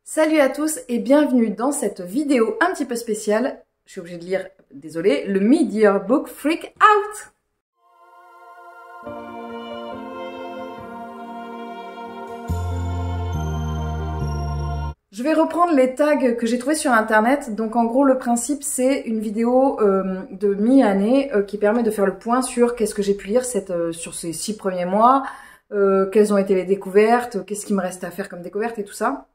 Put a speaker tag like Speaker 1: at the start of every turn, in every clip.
Speaker 1: Salut à tous et bienvenue dans cette vidéo un petit peu spéciale. Je suis obligée de lire, désolée, le Mid-Year Book Freak Out. Je vais reprendre les tags que j'ai trouvés sur internet. Donc en gros le principe c'est une vidéo de mi-année qui permet de faire le point sur qu'est-ce que j'ai pu lire sur ces 6 premiers mois, quelles ont été les découvertes, qu'est-ce qu'il me reste à faire comme découverte et tout ça.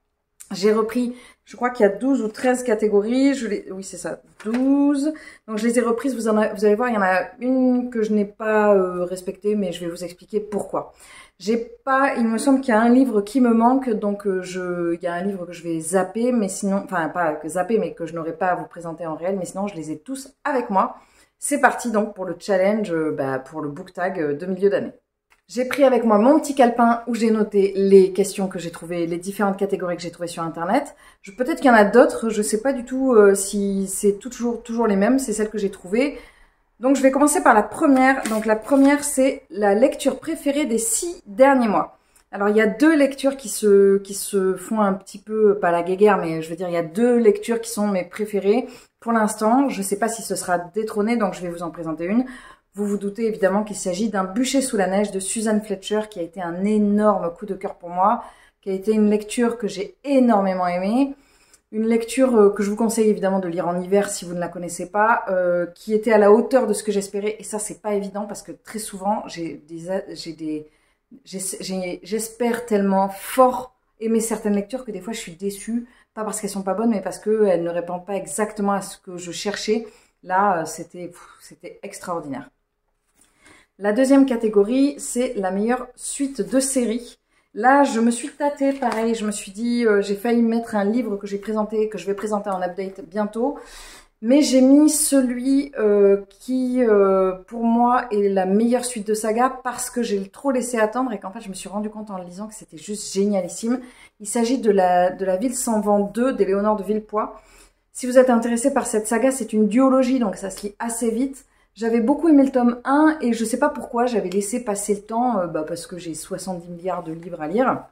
Speaker 1: J'ai repris, je crois qu'il y a 12 ou 13 catégories, oui c'est ça, 12. Donc je les ai reprises, vous allez voir, il y en a une que je n'ai pas respectée, mais je vais vous expliquer pourquoi. Il me semble qu'il y a un livre qui me manque, donc il y a un livre que je vais zapper, mais sinon, enfin pas que zapper, mais que je n'aurai pas à vous présenter en réel, mais sinon je les ai tous avec moi. C'est parti donc pour le challenge, pour le book tag de milieu d'année. J'ai pris avec moi mon petit calepin où j'ai noté les questions que j'ai trouvées, les différentes catégories que j'ai trouvées sur internet. Peut-être qu'il y en a d'autres, je sais pas du tout si c'est toujours les mêmes, c'est celles que j'ai trouvées. Donc je vais commencer par la première. Donc la première c'est la lecture préférée des 6 derniers mois. Alors il y a 2 lectures qui se font un petit peu, pas la guéguerre, mais je veux dire il y a 2 lectures qui sont mes préférées. Pour l'instant, je sais pas si ce sera détrôné, donc je vais vous en présenter une. Vous vous doutez évidemment qu'il s'agit d'un Bûcher sous la neige de Suzanne Fletcher qui a été un énorme coup de cœur pour moi, qui a été une lecture que j'ai énormément aimée, une lecture que je vous conseille évidemment de lire en hiver si vous ne la connaissez pas, qui était à la hauteur de ce que j'espérais, et ça c'est pas évident parce que très souvent j'espère tellement fort aimer certaines lectures que des fois je suis déçue, pas parce qu'elles sont pas bonnes mais parce qu'elles ne répondent pas exactement à ce que je cherchais. Là c'était extraordinaire. La deuxième catégorie, c'est la meilleure suite de série. Là, je me suis tâtée, pareil, je me suis dit, j'ai failli mettre un livre que je vais présenter en update bientôt. Mais j'ai mis celui qui, pour moi, est la meilleure suite de saga parce que j'ai trop laissé attendre et qu'en fait, je me suis rendu compte en le lisant que c'était juste génialissime. Il s'agit de la Ville sans vent 2 d'Éléonore de Villepoix. Si vous êtes intéressé par cette saga, c'est une duologie, donc ça se lit assez vite. J'avais beaucoup aimé le tome 1 et je sais pas pourquoi j'avais laissé passer le temps, parce que j'ai 70 milliards de livres à lire,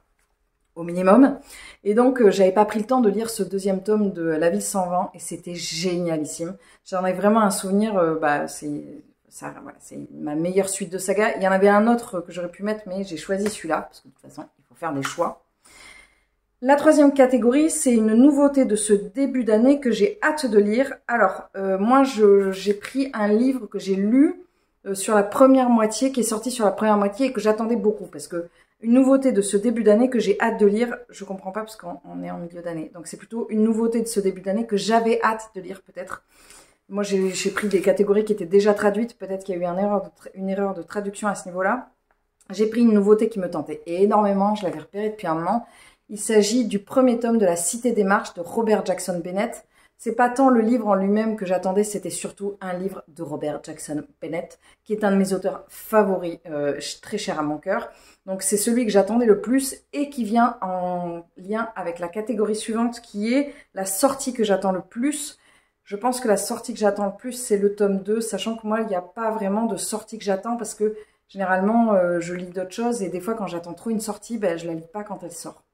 Speaker 1: au minimum. Et donc j'avais pas pris le temps de lire ce deuxième tome de La Ville sans vent et c'était génialissime. J'en ai vraiment un souvenir, c'est ma meilleure suite de saga. Il y en avait un autre que j'aurais pu mettre mais j'ai choisi celui-là parce que de toute façon il faut faire des choix. La troisième catégorie, c'est une nouveauté de ce début d'année que j'ai hâte de lire. Alors, moi, j'ai pris un livre que j'ai lu sur la première moitié, qui est sorti sur la première moitié et que j'attendais beaucoup. Parce que une nouveauté de ce début d'année que j'ai hâte de lire, je comprends pas parce qu'on est en milieu d'année. Donc, c'est plutôt une nouveauté de ce début d'année que j'avais hâte de lire peut-être. Moi, j'ai pris des catégories qui étaient déjà traduites. Peut-être qu'il y a eu une erreur de traduction à ce niveau-là. J'ai pris une nouveauté qui me tentait énormément. Je l'avais repérée depuis un moment. Il s'agit du premier tome de La Cité des Marches de Robert Jackson Bennett. C'est pas tant le livre en lui-même que j'attendais, c'était surtout un livre de Robert Jackson Bennett, qui est un de mes auteurs favoris, très cher à mon cœur. Donc c'est celui que j'attendais le plus et qui vient en lien avec la catégorie suivante, qui est la sortie que j'attends le plus. Je pense que la sortie que j'attends le plus, c'est le tome 2, sachant que moi, il n'y a pas vraiment de sortie que j'attends parce que généralement, je lis d'autres choses et des fois, quand j'attends trop une sortie, je la lis pas quand elle sort.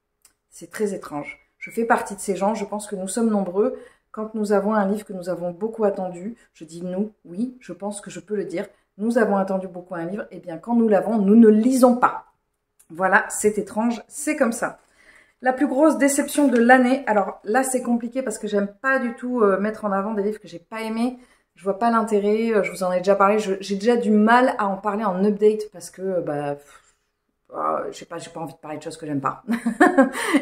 Speaker 1: C'est très étrange. Je fais partie de ces gens, je pense que nous sommes nombreux. Quand nous avons un livre que nous avons beaucoup attendu, je dis nous, oui, je pense que je peux le dire, nous avons attendu beaucoup un livre, et bien quand nous l'avons, nous ne lisons pas. Voilà, c'est étrange, c'est comme ça. La plus grosse déception de l'année, alors là c'est compliqué parce que j'aime pas du tout mettre en avant des livres que j'ai pas aimés. Je vois pas l'intérêt, je vous en ai déjà parlé, j'ai déjà du mal à en parler en update parce que, j'ai pas envie de parler de choses que j'aime pas.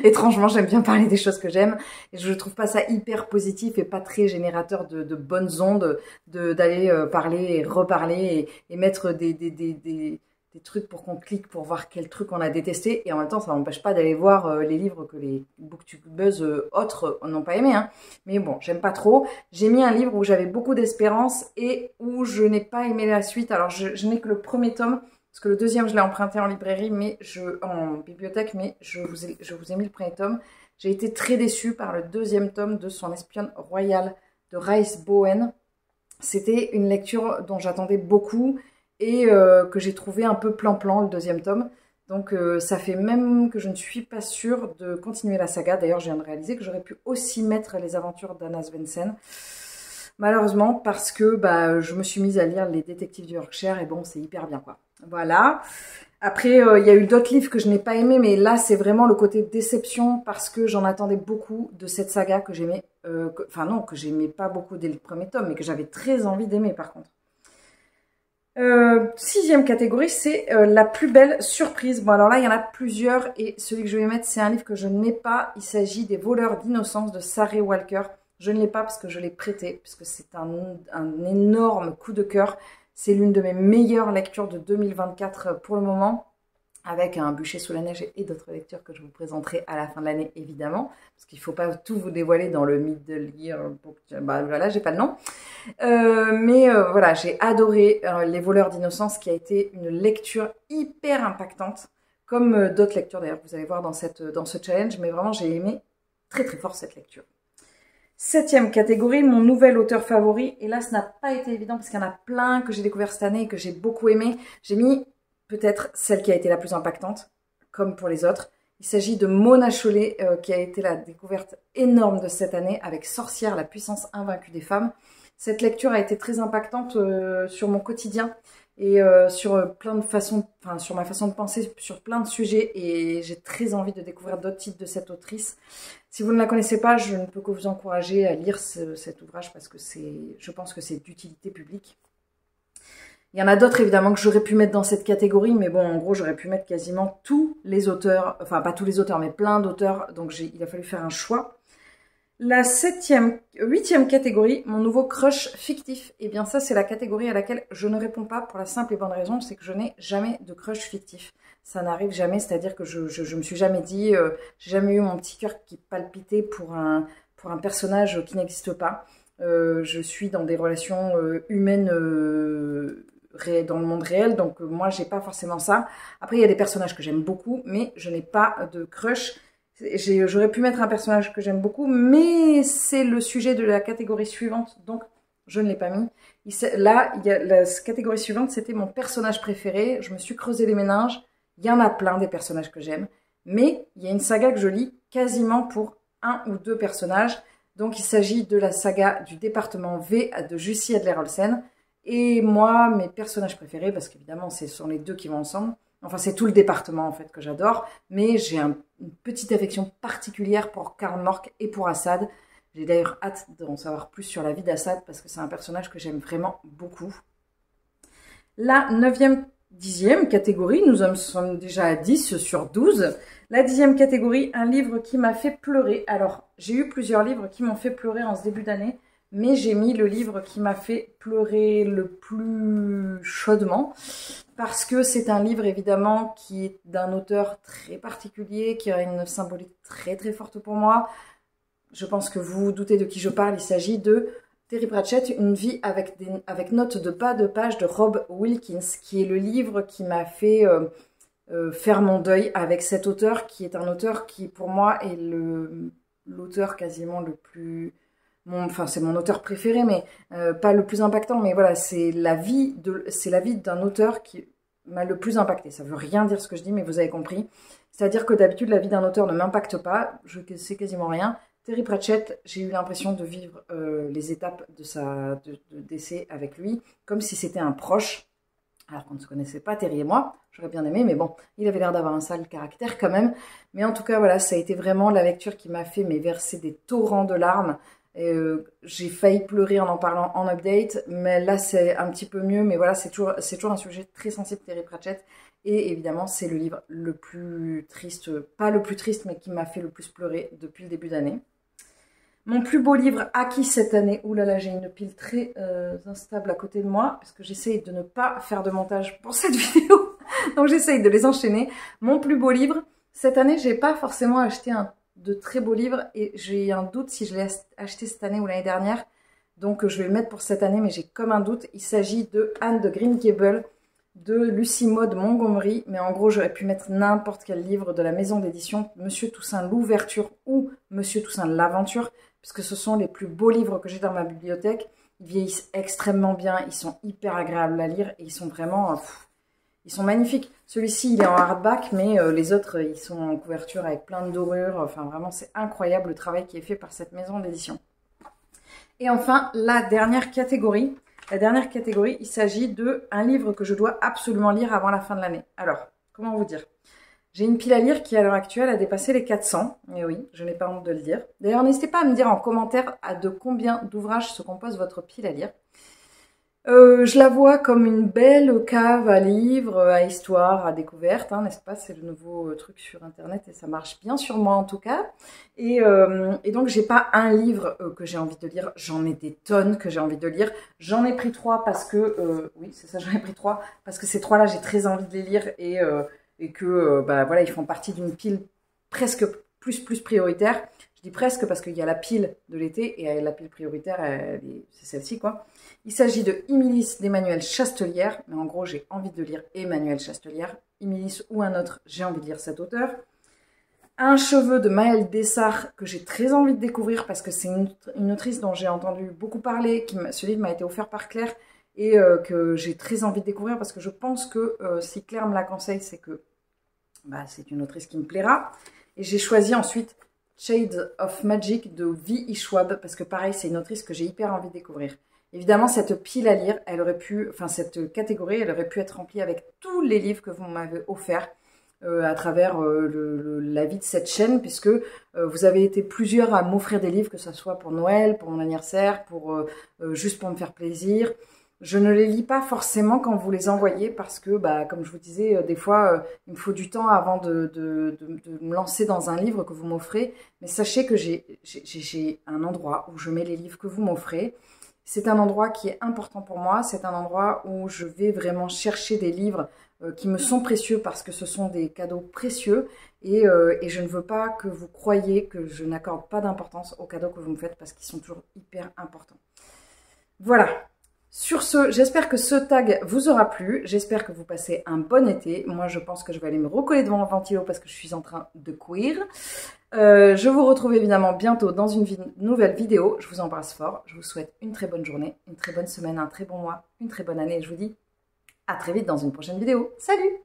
Speaker 1: Étrangement, j'aime bien parler des choses que j'aime. Et je trouve pas ça hyper positif et pas très générateur de bonnes ondes d'aller parler et reparler et mettre des trucs pour qu'on clique pour voir quel truc on a détesté. Et en même temps, ça m'empêche pas d'aller voir les livres que les booktubeuses autres n'ont pas aimé. Hein. Mais bon, j'aime pas trop. J'ai mis un livre où j'avais beaucoup d'espérance et où je n'ai pas aimé la suite. Alors, je n'ai que le premier tome. Parce que le deuxième, je l'ai emprunté en librairie, en bibliothèque, mais je vous ai mis le premier tome. J'ai été très déçue par le deuxième tome de Son espionne royale de Race Bowen. C'était une lecture dont j'attendais beaucoup et que j'ai trouvé un peu plan-plan, le deuxième tome. Donc ça fait même que je ne suis pas sûre de continuer la saga. D'ailleurs, je viens de réaliser que j'aurais pu aussi mettre les aventures d'Anna Svensson. Malheureusement, parce que bah, je me suis mise à lire les détectives du Yorkshire et bon, c'est hyper bien quoi. Voilà. Après, il y a eu d'autres livres que je n'ai pas aimés, mais là, c'est vraiment le côté déception parce que j'en attendais beaucoup de cette saga que j'aimais. Enfin non, que j'aimais pas beaucoup dès le premier tome, mais que j'avais très envie d'aimer par contre. Sixième catégorie, c'est la plus belle surprise. Bon alors là, il y en a plusieurs et celui que je vais mettre, c'est un livre que je n'ai pas. Il s'agit des Voleurs d'innocence de Sarah Walker. Je ne l'ai pas parce que je l'ai prêté, parce que c'est un énorme coup de cœur. C'est l'une de mes meilleures lectures de 2024 pour le moment, avec un bûcher sous la neige et d'autres lectures que je vous présenterai à la fin de l'année, évidemment, parce qu'il ne faut pas tout vous dévoiler dans le Middle Year Book. Bah voilà, j'ai pas le nom. Voilà, j'ai adoré Les Voleurs d'innocence, qui a été une lecture hyper impactante, comme d'autres lectures d'ailleurs que vous allez voir dans ce challenge, mais vraiment j'ai aimé très très fort cette lecture. Septième catégorie, mon nouvel auteur favori. Et là, ce n'a pas été évident parce qu'il y en a plein que j'ai découvert cette année et que j'ai beaucoup aimé. J'ai mis peut-être celle qui a été la plus impactante, comme pour les autres. Il s'agit de Mona Chollet, qui a été la découverte énorme de cette année avec Sorcière, la puissance invaincue des femmes. Cette lecture a été très impactante sur mon quotidien et sur plein de façons, enfin sur ma façon de penser sur plein de sujets, et j'ai très envie de découvrir d'autres titres de cette autrice. Si vous ne la connaissez pas, je ne peux que vous encourager à lire cet ouvrage parce que je pense que c'est d'utilité publique. Il y en a d'autres évidemment que j'aurais pu mettre dans cette catégorie, mais bon, en gros, j'aurais pu mettre quasiment tous les auteurs, enfin pas tous les auteurs, mais plein d'auteurs, donc il a fallu faire un choix. La huitième catégorie, mon nouveau crush fictif. Eh bien ça, c'est la catégorie à laquelle je ne réponds pas pour la simple et bonne raison, c'est que je n'ai jamais de crush fictif. Ça n'arrive jamais, c'est-à-dire que je me suis jamais dit, j'ai jamais eu mon petit cœur qui palpitait pour un personnage qui n'existe pas. Je suis dans des relations humaines dans le monde réel, donc moi, j'ai pas forcément ça. Après, il y a des personnages que j'aime beaucoup, mais je n'ai pas de crush. J'aurais pu mettre un personnage que j'aime beaucoup, mais c'est le sujet de la catégorie suivante, donc je ne l'ai pas mis. Là, la catégorie suivante, c'était mon personnage préféré. Je me suis creusé les méninges. Il y en a plein des personnages que j'aime, mais il y a une saga que je lis quasiment pour un ou deux personnages. Donc il s'agit de la saga du département V de Jussi Adler-Olsen. Et moi, mes personnages préférés, parce qu'évidemment, ce sont les deux qui vont ensemble. Enfin, c'est tout le département, en fait, que j'adore. Mais j'ai une petite affection particulière pour Karl Mork et pour Assad. J'ai d'ailleurs hâte d'en savoir plus sur la vie d'Assad, parce que c'est un personnage que j'aime vraiment beaucoup. La 10e catégorie, nous en sommes déjà à 10 sur 12. La 10e catégorie, un livre qui m'a fait pleurer. Alors, j'ai eu plusieurs livres qui m'ont fait pleurer en ce début d'année, mais j'ai mis le livre qui m'a fait pleurer le plus chaudement, parce que c'est un livre évidemment qui est d'un auteur très particulier, qui a une symbolique très très forte pour moi. Je pense que vous vous doutez de qui je parle. Il s'agit de Terry Pratchett, Une vie avec notes de bas de page de Rob Wilkins, qui est le livre qui m'a fait faire mon deuil avec cet auteur, qui est un auteur qui pour moi est l'auteur quasiment le plus... Enfin, c'est mon auteur préféré, mais pas le plus impactant. Mais voilà, c'est la vie d'un auteur qui m'a le plus impacté. Ça veut rien dire ce que je dis, mais vous avez compris. C'est-à-dire que d'habitude, la vie d'un auteur ne m'impacte pas. Je sais quasiment rien. Terry Pratchett, j'ai eu l'impression de vivre les étapes de décès avec lui, comme si c'était un proche. Alors qu'on ne se connaissait pas, Terry et moi. J'aurais bien aimé, mais bon, il avait l'air d'avoir un sale caractère quand même. Mais en tout cas, voilà, ça a été vraiment la lecture qui m'a fait verser des torrents de larmes. J'ai failli pleurer en parlant en update, mais là c'est un petit peu mieux, mais voilà, c'est toujours un sujet très sensible, Terry Pratchett, et évidemment c'est le livre le plus triste, pas le plus triste, mais qui m'a fait le plus pleurer depuis le début d'année. Mon plus beau livre acquis cette année, oulala, j'ai une pile très instable à côté de moi, parce que j'essaye de ne pas faire de montage pour cette vidéo, donc j'essaye de les enchaîner. Mon plus beau livre, cette année j'ai pas forcément acheté de très beaux livres, et j'ai un doute si je l'ai acheté cette année ou l'année dernière, donc je vais le mettre pour cette année, mais j'ai comme un doute. Il s'agit de Anne de Green Gables de Lucy Maud Montgomery, mais en gros j'aurais pu mettre n'importe quel livre de la maison d'édition, Monsieur Toussaint l'ouverture ou Monsieur Toussaint l'aventure, puisque ce sont les plus beaux livres que j'ai dans ma bibliothèque. Ils vieillissent extrêmement bien, ils sont hyper agréables à lire et ils sont vraiment Ils sont magnifiques. Celui-ci, il est en hardback, mais les autres, ils sont en couverture avec plein de dorures. Enfin, vraiment, c'est incroyable le travail qui est fait par cette maison d'édition. Et enfin, la dernière catégorie. La dernière catégorie, il s'agit d'un livre que je dois absolument lire avant la fin de l'année. Alors, comment vous dire? J'ai une pile à lire qui, à l'heure actuelle, a dépassé les 400. Et oui, je n'ai pas honte de le dire. D'ailleurs, n'hésitez pas à me dire en commentaire de combien d'ouvrages se compose votre pile à lire. Je la vois comme une belle cave à livres, à histoire, à découverte, hein, n'est-ce pas? C'est le nouveau truc sur Internet et ça marche bien sur moi en tout cas. Et donc, j'ai pas un livre que j'ai envie de lire, j'en ai des tonnes que j'ai envie de lire. J'en ai pris 3 parce que, oui, c'est ça, j'en ai pris 3 parce que ces 3-là, j'ai très envie de les lire et que, bah voilà, ils font partie d'une pile presque plus prioritaire. Je dis presque parce qu'il y a la pile de l'été et la pile prioritaire, c'est celle-ci, quoi. Il s'agit de Imilis d'Emmanuel Chastelière, mais en gros, j'ai envie de lire Emmanuel Chastelière. Imilis ou un autre, j'ai envie de lire cet auteur. Un cheveu de Maëlle Dessart, que j'ai très envie de découvrir parce que c'est une autrice dont j'ai entendu beaucoup parler. Ce livre m'a été offert par Claire et que j'ai très envie de découvrir parce que je pense que si Claire me la conseille, c'est que bah, c'est une autrice qui me plaira. Et j'ai choisi ensuite Shades of Magic de V.I. Schwab parce que pareil, c'est une autrice que j'ai hyper envie de découvrir. Évidemment, cette pile à lire, cette catégorie, elle aurait pu être remplie avec tous les livres que vous m'avez offerts à travers la vie de cette chaîne, puisque vous avez été plusieurs à m'offrir des livres, que ce soit pour Noël, pour mon anniversaire, juste pour me faire plaisir. Je ne les lis pas forcément quand vous les envoyez, parce que, bah, comme je vous disais, des fois, il me faut du temps avant de me lancer dans un livre que vous m'offrez. Mais sachez que j'ai un endroit où je mets les livres que vous m'offrez. C'est un endroit qui est important pour moi, c'est un endroit où je vais vraiment chercher des livres qui me sont précieux parce que ce sont des cadeaux précieux et je ne veux pas que vous croyiez que je n'accorde pas d'importance aux cadeaux que vous me faites parce qu'ils sont toujours hyper importants. Voilà. Sur ce, j'espère que ce tag vous aura plu, j'espère que vous passez un bon été. Moi, je pense que je vais aller me recoller devant mon ventilo parce que je suis en train de courir. Je vous retrouve évidemment bientôt dans une nouvelle vidéo. Je vous embrasse fort, je vous souhaite une très bonne journée, une très bonne semaine, un très bon mois, une très bonne année. Je vous dis à très vite dans une prochaine vidéo. Salut!